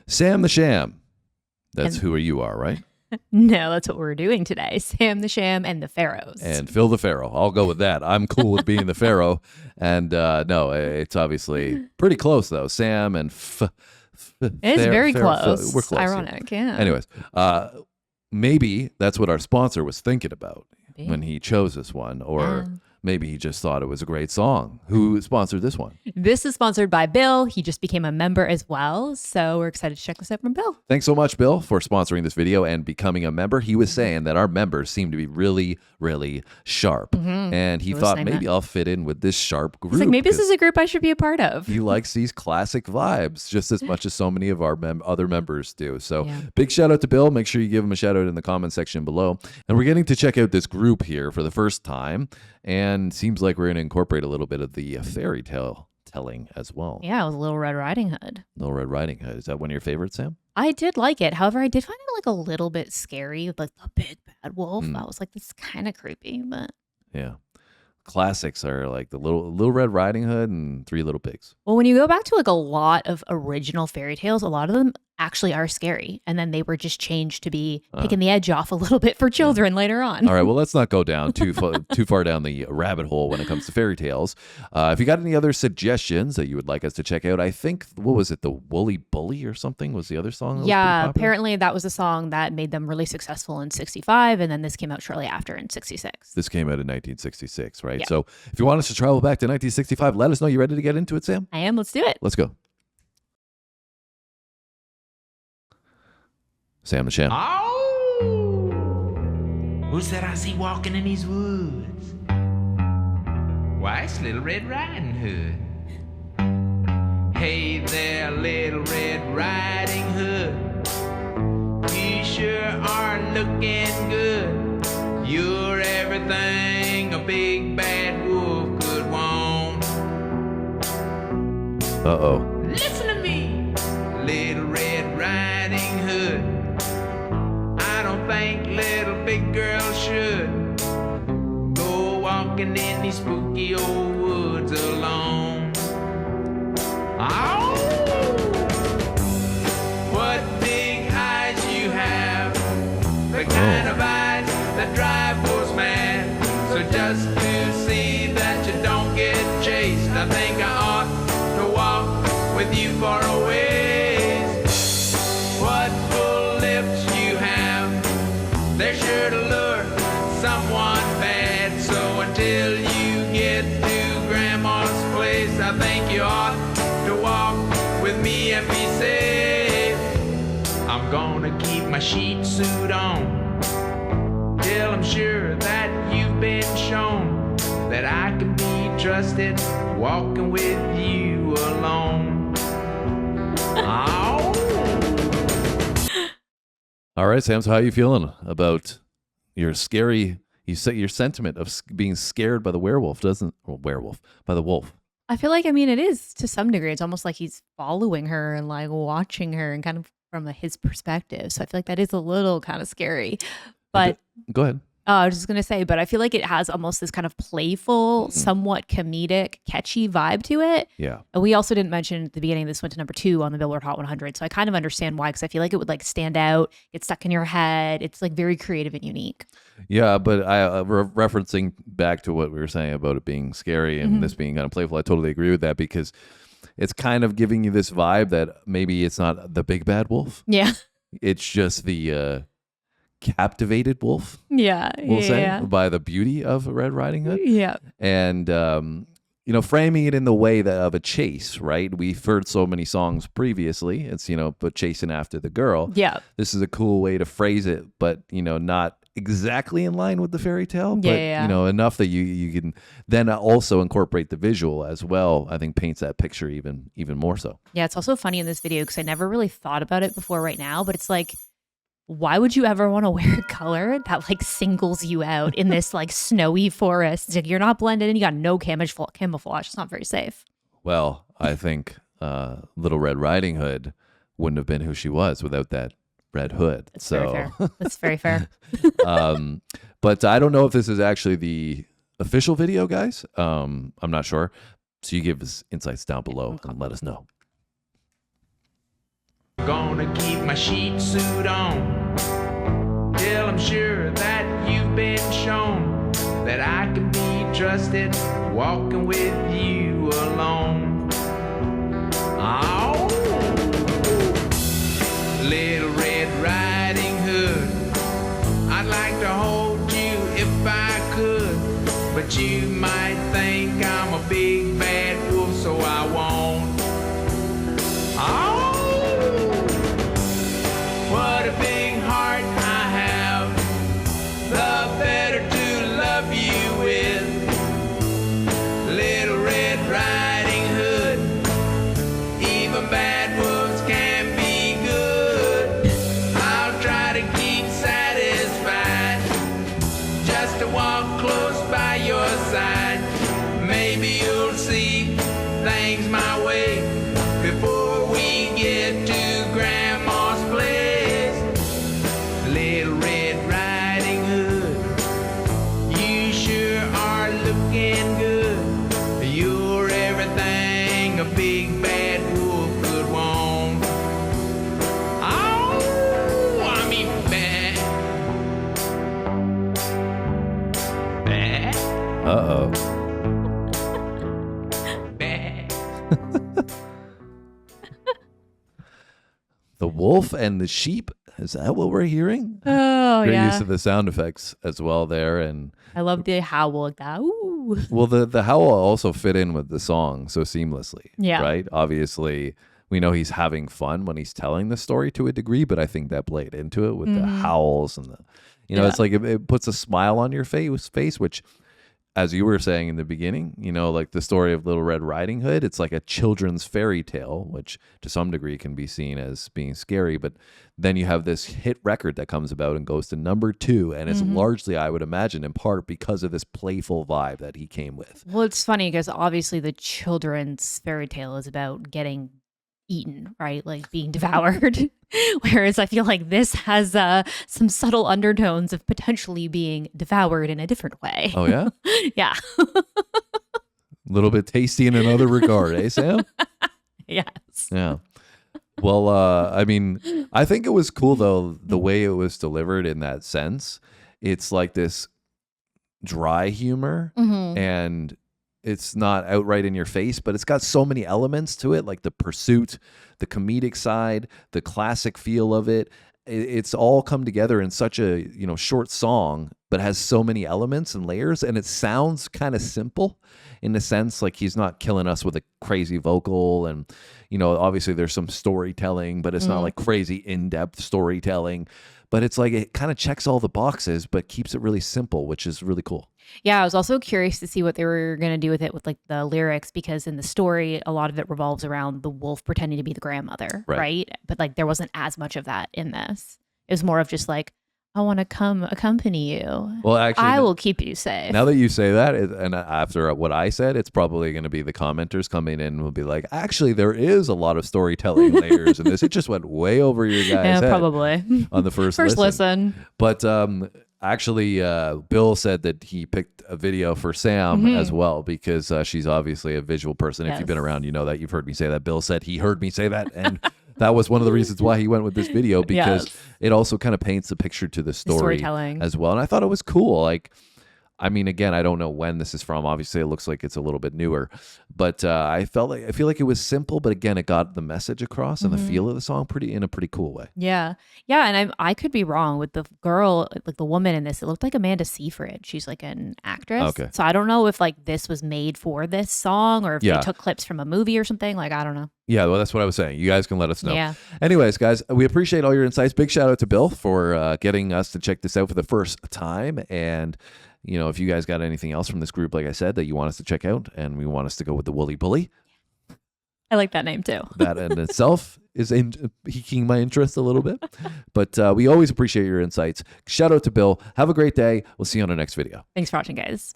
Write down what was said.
Sam the Sham. That's And- who you are, right? No, that's what we're doing today. Sam the Sham and the Pharaohs. And Phil the Pharaoh. I'll go with that. I'm cool with being the Pharaoh. And no, it's obviously pretty close, though. Sam and It's very close. We're close. Ironic, yeah. Anyways, maybe that's what our sponsor was thinking about when he chose this one. Or maybe he just thought it was a great song. Who sponsored this one? This is sponsored by Bill. He just became a member as well. So we're excited to check this out from Bill. Thanks so much, Bill, for sponsoring this video and becoming a member. He was saying that our members seem to be really, really sharp. And he thought maybe I'll fit in with this sharp group. He's like, maybe this is a group I should be a part of. He likes these classic vibes just as much as so many of our other members do. So big shout out to Bill. Make sure you give him a shout out in the comment section below. And we're getting to check out this group here for the first time. And seems like we're going to incorporate a little bit of the fairy tale telling as well. Yeah, it was Little Red Riding Hood. Little Red Riding Hood. Is that one of your favorites, Sam? I did like it. However, I did find it like a little bit scary, like the big bad wolf. I was like, this is kind of creepy, but yeah. Classics are like the Little Red Riding Hood and Three Little Pigs. well, when you go back to like a lot of original fairy tales, a lot of them actually are scary. And then they were just changed to be taking the edge off a little bit for children later on. All right, well, let's not go down too far down the rabbit hole when it comes to fairy tales. If you got any other suggestions that you would like us to check out, I think, what was it, The Woolly Bully or something was the other song? That was Yeah, pretty popular? apparently that was a song that made them really successful in 65. And then this came out shortly after in 66. This came out in 1966, right? Yeah. So if you want us to travel back to 1965, let us know. You ready to get into it, Sam? I am. Let's do it. Let's go. Sam the Sham. Oh! Who's that I see walking in these woods? Why, it's Little Red Riding Hood. Hey there, Little Red Riding Hood. You sure are looking good. You're everything a big bad wolf could want. Uh-oh. Listen to me, Little Red Riding Hood. I don't think little big girls should go walking in these spooky old woods alone. Oh, what big eyes you have, the kind of eyes that drive wolves mad. So just to see that you don't get chased, I think I ought to walk with you for a ways. What full lips you have, they're sure to lure someone bad. So until you get to Grandma's place, I think you ought to walk with me and be safe. I'm gonna keep my sheet suit on till I'm sure that you've been shown that I can be trusted walking with you alone. Oh. All right, Sam, so how are you feeling about your sentiment of being scared by the werewolf, by the wolf? I feel like, I mean, it is to some degree. It's almost like he's following her and like watching her and kind of from his perspective. So I feel like that is a little kind of scary. But Go ahead. I was just going to say, but I feel like it has almost this kind of playful, somewhat comedic, catchy vibe to it. Yeah. And we also didn't mention at the beginning, this went to number 2 on the Billboard Hot 100. So I kind of understand why, because I feel like it would like stand out, get stuck in your head. It's like very creative and unique. Yeah, but referencing back to what we were saying about it being scary and this being kind of playful, I totally agree with that because it's kind of giving you this vibe that maybe it's not the big bad wolf. Yeah. It's just the captivated wolf, Yeah. we'll say, yeah. by the beauty of Red Riding Hood. Yeah. And, framing it in the way of a chase, right? We've heard so many songs previously. It's, but chasing after the girl. Yeah. This is a cool way to phrase it, but, not exactly in line with the fairy tale, but, Yeah. Enough that you can then also incorporate the visual as well. I think paints that picture even more so. Yeah. It's also funny in this video because I never really thought about it before right now, but it's like, why would you ever want to wear a color that like singles you out in this like snowy forest? It's like you're not blended in. You got no camouflage. It's not very safe. Well, I think Little Red Riding Hood wouldn't have been who she was without that red hood. That's very fair. That's very fair. But I don't know if this is actually the official video, guys. I'm not sure. So you give us insights down below and let us know. Gonna keep my sheet suit on till I'm sure that you've been shown that I can be trusted walking with you alone. Oh, Little Red Riding Hood, I'd like to hold you if I could, but you might think I'm a big bad wolf, so I won't. Oh, what a big heart I have, the better to love you with. Little Red Riding Hood, even bad wolves can be good. I'll try to keep satisfied just to walk close by your side. Maybe you'll see things my way before we get to Grandma's place. Little Red Riding Hood, you sure are looking good. You're everything a big bad wolf could want. Oh, I mean bad. Bad. Uh-oh. Bad. The wolf and the sheep. Is that what we're hearing? Oh, Great yeah. use of the sound effects as well there. And I love the howl like that. Ooh. well, the howl also fit in with the song so seamlessly. Yeah. Right? Obviously, we know he's having fun when he's telling the story to a degree, but I think that played into it with the howls and the, Yeah. it's like it puts a smile on your face, which, as you were saying in the beginning, like the story of Little Red Riding Hood, it's like a children's fairy tale, which to some degree can be seen as being scary. But then you have this hit record that comes about and goes to number 2. And it's largely, I would imagine, in part because of this playful vibe that he came with. Well, it's funny because obviously the children's fairy tale is about getting eaten, right? Like being devoured. Whereas I feel like this has some subtle undertones of potentially being devoured in a different way. Oh, yeah? Yeah. A little bit tasty in another regard, eh, Sam? Yes. Yeah. Well, I mean, I think it was cool, though, the way it was delivered in that sense. It's like this dry humor, and it's not outright in your face, but it's got so many elements to it, like the pursuit, the comedic side, the classic feel of it. It's all come together in such a short song, but has so many elements and layers, and it sounds kind of simple in the sense like he's not killing us with a crazy vocal, and obviously there's some storytelling, but it's not like crazy in-depth storytelling. But it's like it kind of checks all the boxes, but keeps it really simple, which is really cool. Yeah, I was also curious to see what they were going to do with it with like the lyrics, because in the story, a lot of it revolves around the wolf pretending to be the grandmother, right? But like there wasn't as much of that in this. It was more of just like, I want to come accompany you. Well, actually, I will keep you safe. Now that you say that, and after what I said, it's probably going to be the commenters coming in and will be like, actually, there is a lot of storytelling layers in this. It just went way over your guys' head probably on the first listen. But actually, Bill said that he picked a video for Sam as well, because she's obviously a visual person. If you've been around, you know that. You've heard me say that. Bill said he heard me say that, and that was one of the reasons why he went with this video, because it also kind of paints a picture to the storytelling as well. And I thought it was cool. Like, I mean, again, I don't know when this is from. Obviously, it looks like it's a little bit newer, but I feel like it was simple, but again, it got the message across and the feel of the song in a pretty cool way. Yeah, and I could be wrong with the girl, like the woman in this. It looked like Amanda Seyfried. She's like an actress. Okay. So I don't know if like this was made for this song or if they took clips from a movie or something. Like I don't know. Yeah, well, that's what I was saying. You guys can let us know. Yeah. Anyways, guys, we appreciate all your insights. Big shout out to Bill for getting us to check this out for the first time. And, if you guys got anything else from this group, like I said, that you want us to check out and we want us to go with the Woolly Bully, I like that name too. that in itself is piquing my interest a little bit. But we always appreciate your insights. Shout out to Bill. Have a great day. We'll see you on our next video. Thanks for watching, guys.